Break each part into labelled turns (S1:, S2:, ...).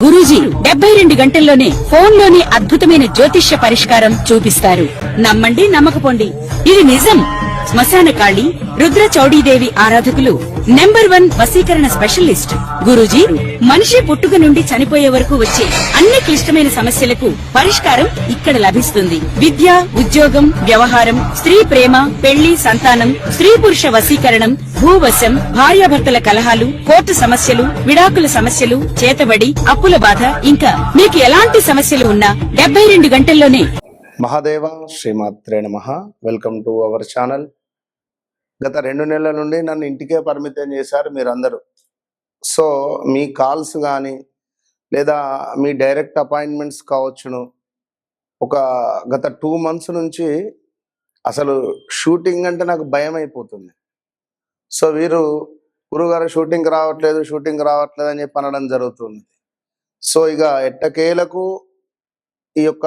S1: గురూజీ 72 గంటల్లోనే ఫోన్ లోని అద్భుతమైన జ్యోతిష్య పరిష్కారం చూపిస్తారు. నమ్మండి, నమ్మకపోండి, ఇది నిజం. శ్మశాన కాళి రుద్ర చౌడీదేవి ఆరాధకులు నంబర్ 1 వశీకరణ స్పెషలిస్ట్ గురూజీ. మనిషి పుట్టుక నుండి చనిపోయే వరకు వచ్చే అన్ని క్లిష్టమైన సమస్యలకు పరిష్కారం ఇక్కడ లభిస్తుంది. విద్య, ఉద్యోగం, వ్యవహారం, స్త్రీ ప్రేమ, పెళ్లి, సంతానం, స్త్రీ పురుష వశీకరణం, భూవశం, భార్యాభర్తల కలహాలు, కోర్టు సమస్యలు, విడాకుల సమస్యలు, చేతబడి, అప్పుల బాధ, ఇంకా మీకు ఎలాంటి సమస్యలు ఉన్నా 72 గంటల్లోనే.
S2: మహాదేవ శ్రీమాత్రే నమః. Welcome to our channel. గత 2 నెలల నుండి నన్ను ఇంటికే పరిమితం చేశారు మీరందరూ. సో మీ కాల్స్ కానీ లేదా మీ డైరెక్ట్ అపాయింట్మెంట్స్ కావచ్చును. గత 2 months నుంచి అసలు షూటింగ్ అంటే నాకు భయం అయిపోతుంది. సో వీరు గురుగారు షూటింగ్ రావట్లేదు అని చెప్పి అనడం జరుగుతుంది. సో ఇక ఎట్టకేలకు ఈ యొక్క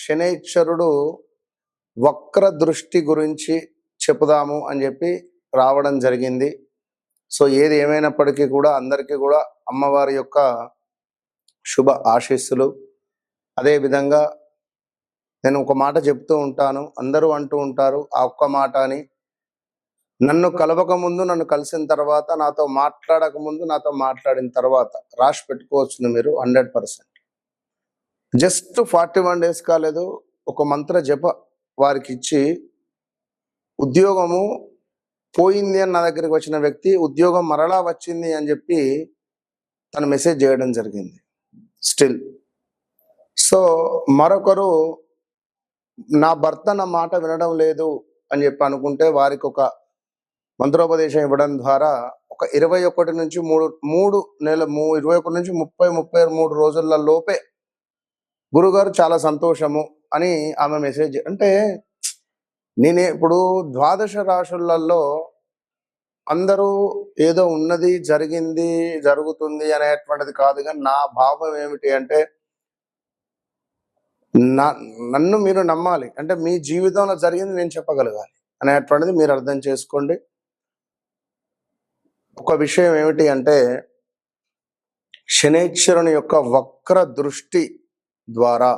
S2: శనైశ్వరుడు వక్ర దృష్టి గురించి చెప్పుదాము అని చెప్పి రావడం జరిగింది. సో ఏది ఏమైనప్పటికీ కూడా అందరికీ కూడా అమ్మవారి యొక్క శుభ ఆశీస్సులు. అదేవిధంగా నేను ఒక మాట చెప్తూ ఉంటాను, అందరూ అంటూ ఉంటారు ఆ ఒక్క మాట అని. నన్ను కలవక ముందు, నన్ను కలిసిన తర్వాత, నాతో మాట్లాడక ముందు, నాతో మాట్లాడిన తర్వాత రాసి పెట్టుకోవచ్చు మీరు 100%. జస్ట్ 41 days కాలేదు, ఒక మంత్ర జప వారికి ఇచ్చి ఉద్యోగము పోయింది అని నా దగ్గరికి వచ్చిన వ్యక్తి ఉద్యోగం మరలా వచ్చింది అని చెప్పి తను మెసేజ్ చేయడం జరిగింది స్టిల్. సో మరొకరు నా భర్త నా మాట వినడం లేదు అని చెప్పి అనుకుంటే వారికి ఒక మంత్రోపదేశం ఇవ్వడం ద్వారా ఒక 21 నుంచి 33 రోజుల లోపే గురుగారు చాలా సంతోషము అని ఆమె మెసేజ్. అంటే నేనే ఇప్పుడు 12 రాశులలో అందరూ ఏదో ఉన్నది, జరిగింది, జరుగుతుంది అనేటువంటిది కాదు. కానీ నా భావం ఏమిటి అంటే నన్ను మీరు నమ్మాలి. అంటే మీ జీవితంలో జరిగింది నేను చెప్పగలగాలి అనేటువంటిది మీరు అర్థం చేసుకోండి. ఒక విషయం ఏమిటి అంటే శనైశ్వరుని యొక్క వక్ర దృష్టి ద్వారా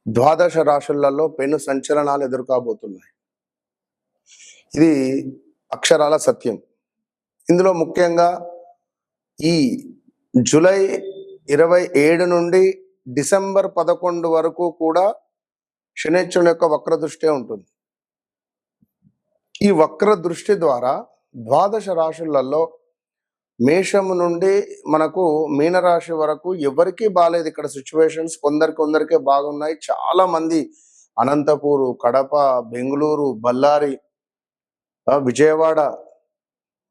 S2: 12 రాశులలో పెను సంచలనాలు ఎదుర్కోబోతున్నాయి. ఇది అక్షరాల సత్యం. ఇందులో ముఖ్యంగా ఈ జూలై 27 నుండి డిసెంబర్ 11 వరకు కూడా శనైశ్వరుని యొక్క వక్ర దృష్టి ఉంటుంది. ఈ వక్ర దృష్టి ద్వారా 12 రాశులలో మేషము నుండి మనకు మీనరాశి వరకు ఎవరికి బాగాలేదు. ఇక్కడ సిచ్యువేషన్స్ కొందరికే బాగున్నాయి. చాలా మంది అనంతపూరు, కడప, బెంగళూరు, బళ్ళారి, విజయవాడ,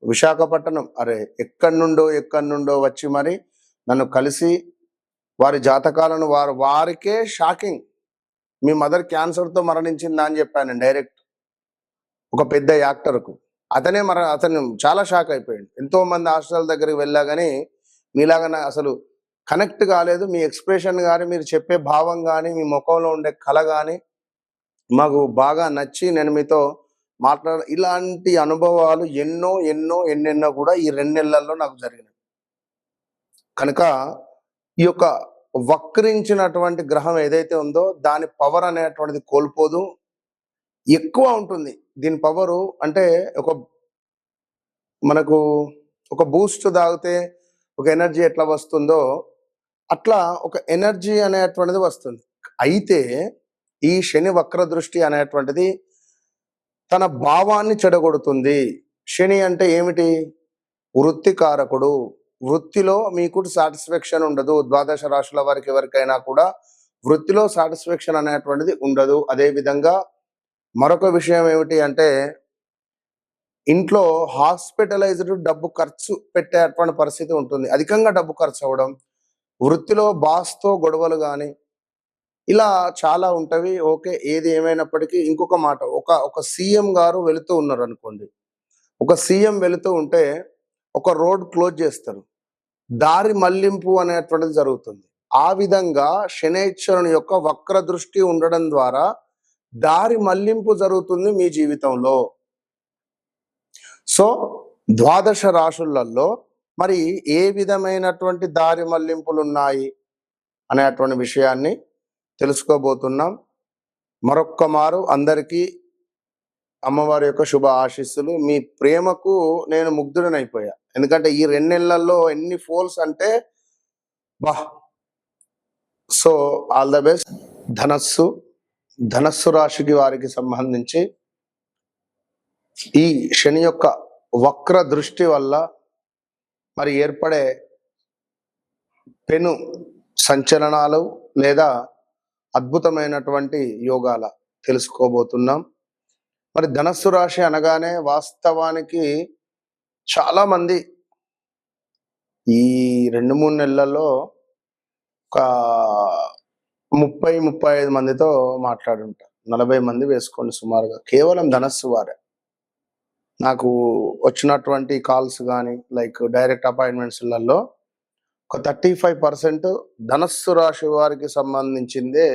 S2: విశాఖపట్నం, ఎక్కడి నుండో వచ్చి మరి నన్ను కలిసి వారి జాతకాలను వారికే షాకింగ్. మీ మదర్ క్యాన్సర్తో మరణించిందా అని చెప్పాను డైరెక్ట్ ఒక పెద్ద యాక్టర్కు. అతను చాలా షాక్ అయిపోయాడు. ఎంతో మంది హాస్పిటల్ దగ్గరికి వెళ్ళా కానీ మీలాగా అసలు కనెక్ట్ కాలేదు. మీ ఎక్స్ప్రెషన్ కానీ, మీరు చెప్పే భావం కానీ, మీ ముఖంలో ఉండే కళ కానీ మాకు బాగా నచ్చి నేను మీతో ఇలాంటి అనుభవాలు ఎన్నెన్నో కూడా ఈ 2 నెలల్లో నాకు జరిగినాయి. కనుక ఈ యొక్క వక్రించినటువంటి గ్రహం ఏదైతే ఉందో దాని పవర్ అనేటువంటిది కోల్పోదు, ఎక్కువ ఉంటుంది. దీని పవరు అంటే మనకు ఒక బూస్ట్ తాగితే ఒక ఎనర్జీ ఎట్లా వస్తుందో అట్లా ఒక ఎనర్జీ అనేటువంటిది వస్తుంది. అయితే ఈ శని వక్ర దృష్టి అనేటువంటిది తన భావాన్ని చెడగొడుతుంది. శని అంటే ఏమిటి? వృత్తికారకుడు. వృత్తిలో మీకు సాటిస్ఫాక్షన్ ఉండదు. 12 రాశుల వారికి ఎవరికైనా కూడా వృత్తిలో సాటిస్ఫాక్షన్ అనేటువంటిది ఉండదు. అదేవిధంగా మరొక విషయం ఏమిటి అంటే ఇంట్లో హాస్పిటలైజ్డ్ డబ్బు ఖర్చు పెట్టేటువంటి పరిస్థితి ఉంటుంది. అధికంగా డబ్బు ఖర్చు అవ్వడం, వృత్తిలో బాస్తో గొడవలు కానీ ఇలా చాలా ఉంటవి. ఓకే, ఏది ఏమైనప్పటికీ ఇంకొక మాట, ఒక సీఎం గారు వెళుతూ ఉన్నారు అనుకోండి. ఒక సీఎం వెళుతూ ఉంటే ఒక రోడ్ క్లోజ్ చేస్తారు, దారి మళ్లింపు అనేటువంటిది జరుగుతుంది. ఆ విధంగా శనైశ్వరుని యొక్క వక్ర దృష్టి ఉండడం ద్వారా దారి మళ్లింపు జరుగుతుంది మీ జీవితంలో. సో 12 రాశులలో మరి ఏ విధమైనటువంటి దారి మళ్లింపులు ఉన్నాయి అనేటువంటి విషయాన్ని తెలుసుకోబోతున్నాం. మరొక్క మారు అందరికీ అమ్మవారి యొక్క శుభ ఆశీస్సులు. మీ ప్రేమకు నేను ముగ్ధుడనైపోయా. ఎందుకంటే ఈ 2 నెలల్లో ఎన్ని ఫోల్స్ అంటే బా. So all the best. ధనస్సు రాశికి వారికి సంబంధించి ఈ శని యొక్క వక్ర దృష్టి వల్ల మరి ఏర్పడే పెను సంచలనాలు లేదా అద్భుతమైనటువంటి యోగాల తెలుసుకోబోతున్నాం. మరి ధనస్సు రాశి అనగానే వాస్తవానికి చాలా మంది ఈ 2-3 నెలల్లో ఒక 30-35 మందితో మాట్లాడుంటారు. 40 మంది వేసుకోండి సుమారుగా, కేవలం ధనస్సు వారే. నాకు వచ్చినటువంటి కాల్స్ కానీ లైక్ డైరెక్ట్ అపాయింట్మెంట్స్లలో ఒక 35% ధనస్సు రాశి వారికి సంబంధించిందే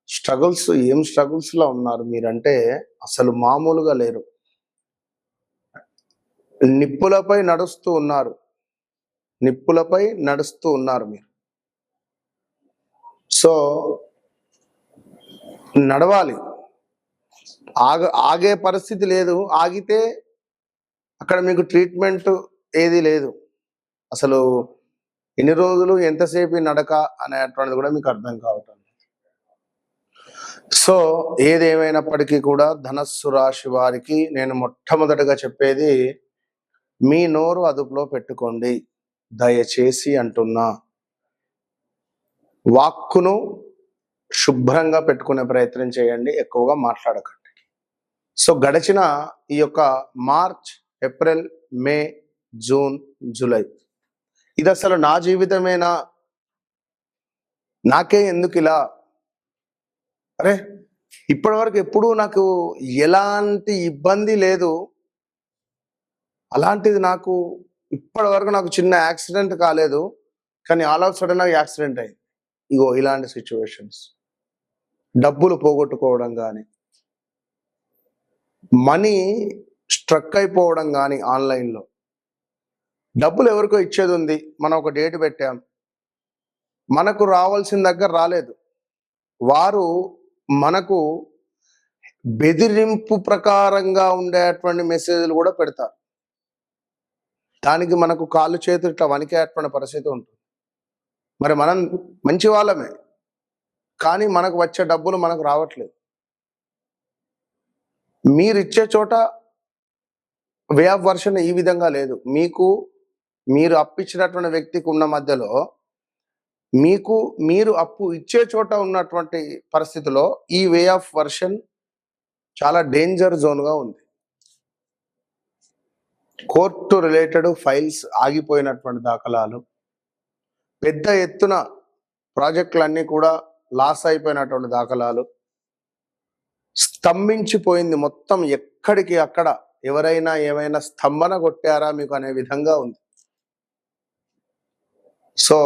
S2: స్ట్రగుల్స్. ఏం స్ట్రగుల్స్ లో ఉన్నారు మీరంటే అసలు మామూలుగా లేరు. నిప్పులపై నడుస్తూ ఉన్నారు మీరు. సో నడవాలి, ఆగే పరిస్థితి లేదు. ఆగితే అక్కడ మీకు ట్రీట్మెంట్ ఏది లేదు. అసలు ఎన్ని రోజులు ఎంతసేపు నడక అనేటువంటిది కూడా మీకు అర్థం కావటం. సో ఏదేమైనప్పటికీ కూడా ధనస్సు రాశి వారికి నేను మొట్టమొదటిగా చెప్పేది, మీ నోరు అదుపులో పెట్టుకోండి దయచేసి అంటున్నా. వాక్కును శుభ్రంగా పెట్టుకునే ప్రయత్నం చేయండి, ఎక్కువగా మాట్లాడకండి. సో గడిచిన ఈ యొక్క మార్చ్, ఏప్రిల్, మే, జూన్, జూలై ఇది అసలు నా జీవితమేనా, నాకే ఎందుకు ఇలా, అరే ఇప్పటి వరకు ఎప్పుడూ నాకు ఎలాంటి ఇబ్బంది లేదు, అలాంటిది నాకు ఇప్పటి వరకు నాకు చిన్న యాక్సిడెంట్ కాలేదు, కానీ ఆల్ ఆఫ్ సడన్ నాకు యాక్సిడెంట్ అయింది. ఇగో ఇలాంటి సిచ్యువేషన్స్. డబ్బులు పోగొట్టుకోవడం కానీ, మనీ స్ట్రక్ అయిపోవడం కానీ, ఆన్లైన్లో డబ్బులు ఎవరికో ఇచ్చేది ఉంది, మనం ఒక డేట్ పెట్టాం, మనకు రావాల్సిన దగ్గర రాలేదు, వారు మనకు బెదిరింపు ప్రకారంగా ఉండేటువంటి మెసేజ్లు కూడా పెడతారు. దానికి మనకు కాళ్ళు చేతులు ఇట్లా వణికేటువంటి పరిస్థితి ఉంటుంది. మరి మనం మంచి వాళ్ళమే, కానీ మనకు వచ్చే డబ్బులు మనకు రావట్లేదు. మీరు ఇచ్చే చోట వే ఆఫ్ వర్షన్ ఈ విధంగా లేదు. మీరు అప్పు ఇచ్చినటువంటి వ్యక్తికి ఉన్న మధ్యలో మీరు అప్పు ఇచ్చే చోట ఉన్నటువంటి పరిస్థితిలో ఈ వే ఆఫ్ వర్షన్ చాలా డేంజర్ జోన్గా ఉంది. కోర్టు రిలేటెడ్ ఫైల్స్ ఆగిపోయినటువంటి దాఖలాలు, పెద్ద ఎత్తున ప్రాజెక్టులన్నీ కూడా లాస్ అయిపోయినటువంటి దాఖలాలు, స్తంభించిపోయింది మొత్తం. ఎక్కడికి అక్కడ ఎవరైనా ఏమైనా స్తంభన కొట్టారా మీకు అనే విధంగా ఉంది. సో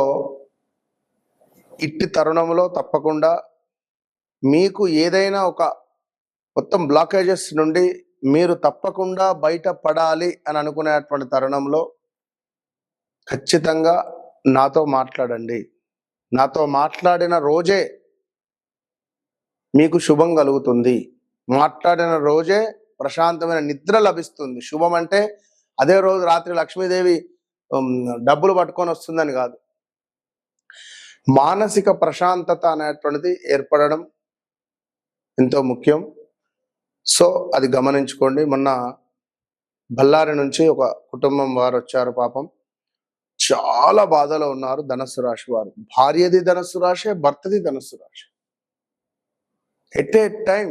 S2: ఇట్టి తరుణంలో తప్పకుండా మీకు ఏదైనా ఒక మొత్తం బ్లాకేజెస్ నుండి మీరు తప్పకుండా బయటపడాలి అని అనుకునేటువంటి తరుణంలో ఖచ్చితంగా నాతో మాట్లాడండి. నాతో మాట్లాడిన రోజే మీకు శుభం కలుగుతుంది. మాట్లాడిన రోజే ప్రశాంతమైన నిద్ర లభిస్తుంది. శుభం అంటే అదే రోజు రాత్రి లక్ష్మీదేవి డబ్బులు పట్టుకొని వస్తుందని కాదు. మానసిక ప్రశాంతత అనేటువంటిది ఏర్పడడం ఎంతో ముఖ్యం. సో అది గమనించుకోండి. మొన్న బళ్ళారి నుంచి ఒక కుటుంబం వారు వచ్చారు. పాపం చాలా బాధలో ఉన్నారు. ధనస్సు రాశి వారు, భార్యది ధనస్సు రాశి, భర్తది ధనస్సు రాశి. ఎట్ ఏ టైం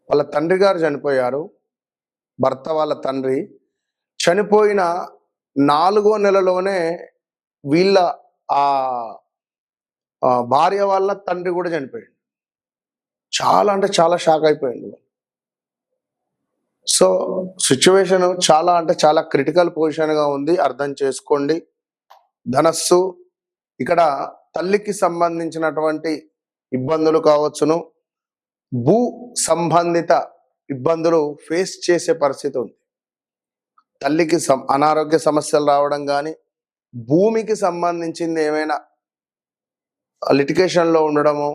S2: వాళ్ళ తండ్రి గారు చనిపోయారు. భర్త వాళ్ళ తండ్రి చనిపోయిన 4వ నెలలోనే వీళ్ళ భార్య వాళ్ళ తండ్రి కూడా చనిపోయాడు. చాలా అంటే చాలా షాక్ అయిపోయింది. సో సిచ్యువేషన్ చాలా అంటే చాలా క్రిటికల్ పొజిషన్గా ఉంది, అర్థం చేసుకోండి. ధనస్సు ఇక్కడ తల్లికి సంబంధించినటువంటి ఇబ్బందులు కావచ్చును, భూ సంబంధిత ఇబ్బందులు ఫేస్ చేసే పరిస్థితి ఉంది. తల్లికి అనారోగ్య సమస్యలు రావడం కానీ, భూమికి సంబంధించింది ఏమైనా లిటిగేషన్లో ఉండడము,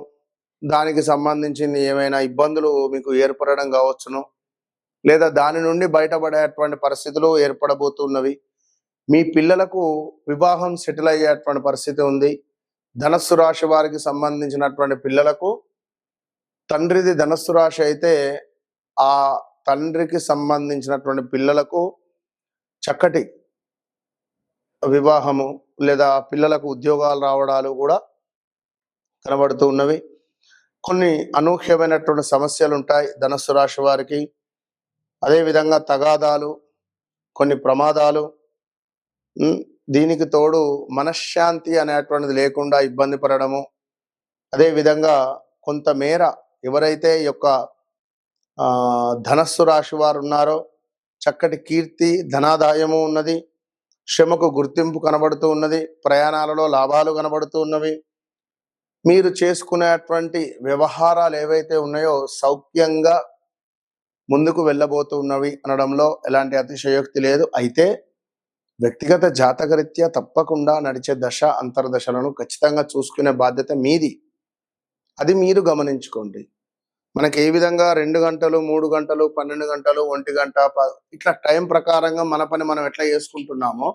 S2: దానికి సంబంధించింది ఏమైనా ఇబ్బందులు మీకు ఏర్పడడం కావచ్చును, లేదా దాని నుండి బయటపడేటువంటి పరిస్థితులు ఏర్పడబోతున్నవి. మీ పిల్లలకు వివాహం సెటిల్ అయ్యేటువంటి పరిస్థితి ఉంది. ధనస్సు రాశి వారికి సంబంధించినటువంటి పిల్లలకు తండ్రిది ధనస్సు రాశి అయితే ఆ తండ్రికి సంబంధించినటువంటి పిల్లలకు చక్కటి వివాహము లేదా పిల్లలకు ఉద్యోగాలు రావడాలు కూడా కనబడుతూ ఉన్నవి. కొన్ని అనూహ్యమైనటువంటి సమస్యలు ఉంటాయి ధనస్సు రాశి వారికి. అదేవిధంగా తగాదాలు, కొన్ని ప్రమాదాలు, దీనికి తోడు మనశ్శాంతి అనేటువంటిది లేకుండా ఇబ్బంది పడడము. అదేవిధంగా కొంతమేర ఎవరైతే ఈ యొక్క ధనస్సు రాశి వారు ఉన్నారో చక్కటి కీర్తి, ధనాదాయము ఉన్నది, శ్రమకు గుర్తింపు కనబడుతూ ఉన్నది, ప్రయాణాలలో లాభాలు కనబడుతూ ఉన్నవి. మీరు చేసుకునేటువంటి వ్యవహారాలు ఏవైతే ఉన్నాయో సౌఖ్యంగా ముందుకు వెళ్ళబోతున్నవి అనడంలో ఎలాంటి అతిశయోక్తి లేదు. అయితే వ్యక్తిగత జాతకరీత్యా తప్పకుండా నడిచే దశ అంతర్దశలను ఖచ్చితంగా చూసుకునే బాధ్యత మీది. అది మీరు గమనించుకోండి. మనకి ఏ విధంగా 2 గంటలు, 3 గంటలు, 12 గంటలు, 1 గంట ఇట్లా టైం ప్రకారంగా మన పని మనం ఎట్లా చేసుకుంటున్నామో,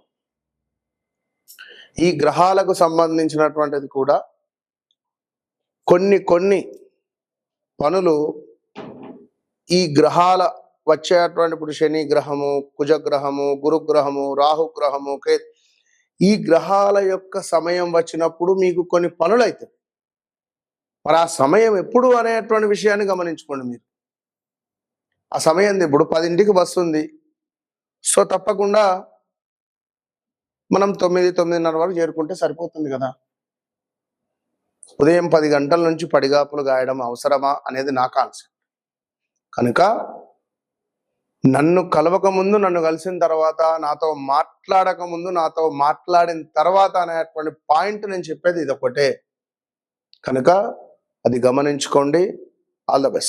S2: ఈ గ్రహాలకు సంబంధించినటువంటిది కూడా కొన్ని పనులు ఈ గ్రహాల వచ్చేటువంటి, ఇప్పుడు శని గ్రహము, కుజగ్రహము, గురుగ్రహము, రాహుగ్రహము, ఈ గ్రహాల యొక్క సమయం వచ్చినప్పుడు మీకు కొన్ని పనులు అవుతాయి. మరి ఆ సమయం ఎప్పుడు అనేటువంటి విషయాన్ని గమనించుకోండి మీరు. ఆ సమయం ఇప్పుడు 10ంటికి బస్సు ఉంది. సో తప్పకుండా మనం 9, 9:30 వరకు చేరుకుంటే సరిపోతుంది కదా. ఉదయం 10 గంటల నుంచి పడిగాపులు గాయడం అవసరమా అనేది నా కాన్సెప్ట్. కనుక నన్ను కలవక ముందు, నన్ను కలిసిన తర్వాత, నాతో మాట్లాడక ముందు, నాతో మాట్లాడిన తర్వాత అనేటువంటి పాయింట్ నేను చెప్పేది ఇది ఒకటే. కనుక అది గమనించుకోండి. All the best.